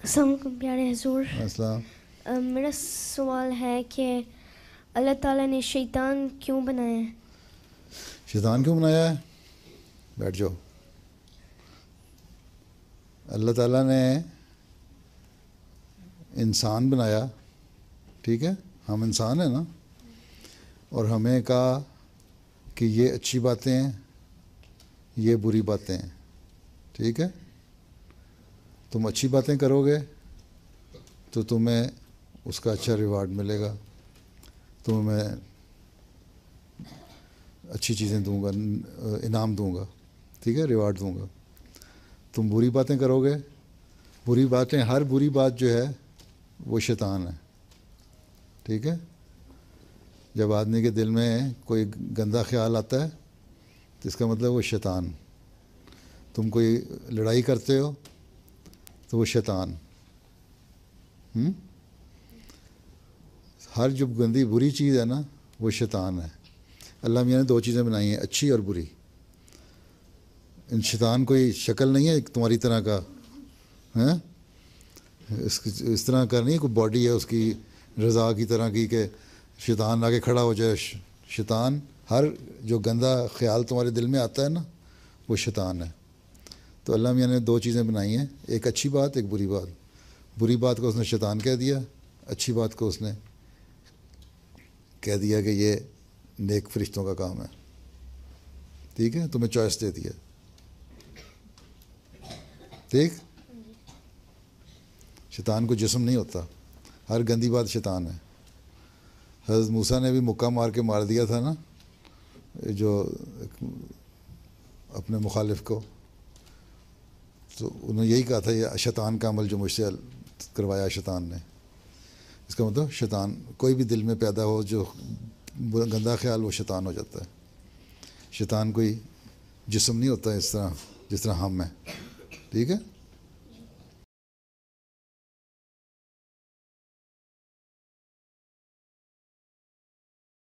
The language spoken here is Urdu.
السلام علیکم پیارے حضور. السلام. میرا سوال ہے کہ اللہ تعالیٰ نے شیطان کیوں بنایا ہے؟ شیطان کیوں بنایا ہے؟ بیٹھ جاؤ. اللہ تعالیٰ نے انسان بنایا، ٹھیک ہے، ہم انسان ہیں نا، اور ہمیں کہا کہ یہ اچھی باتیں ہیں، یہ بری باتیں ہیں، ٹھیک ہے. تم اچھی باتیں کرو گے تو تمہیں اس کا اچھا ریوارڈ ملے گا، تمہیں اچھی چیزیں دوں گا، انعام دوں گا، ٹھیک ہے، ریوارڈ دوں گا. تم بری باتیں کرو گے، بری باتیں، ہر بری بات جو ہے وہ شیطان ہے، ٹھیک ہے. جب آدمی کے دل میں کوئی گندا خیال آتا ہے تو اس کا مطلب وہ شیطان. تم کوئی لڑائی کرتے ہو تو وہ شیطان. ہر جو گندی بری چیز ہے نا وہ شیطان ہے. اللہ میاں نے دو چیزیں بنائی ہیں، اچھی اور بری. ان شیطان کوئی شکل نہیں ہے تمہاری طرح کا، ہاں، اس طرح کا نہیں، کوئی باڈی ہے اس کی رضا کی طرح کی کہ شیطان آگے کھڑا ہو جائے. شیطان، ہر جو گندا خیال تمہارے دل میں آتا ہے نا وہ شیطان ہے. تو اللہ میاں نے دو چیزیں بنائی ہیں، ایک اچھی بات، ایک بری بات. بری بات کو اس نے شیطان کہہ دیا، اچھی بات کو اس نے کہہ دیا کہ یہ نیک فرشتوں کا کام ہے، ٹھیک ہے. تمہیں چوائس دے دیا، ٹھیک. شیطان کو جسم نہیں ہوتا، ہر گندی بات شیطان ہے. حضرت موسیٰ نے بھی مکہ مار کے مار دیا تھا نا جو اپنے مخالف کو، تو انہوں نے یہی کہا تھا یہ شیطان کا عمل جو مجھ سے کروایا شیطان نے. اس کا مطلب شیطان کوئی بھی دل میں پیدا ہو جو گندا خیال، وہ شیطان ہو جاتا ہے. شیطان کوئی جسم نہیں ہوتا اس طرح جس طرح ہم ہیں، ٹھیک ہے.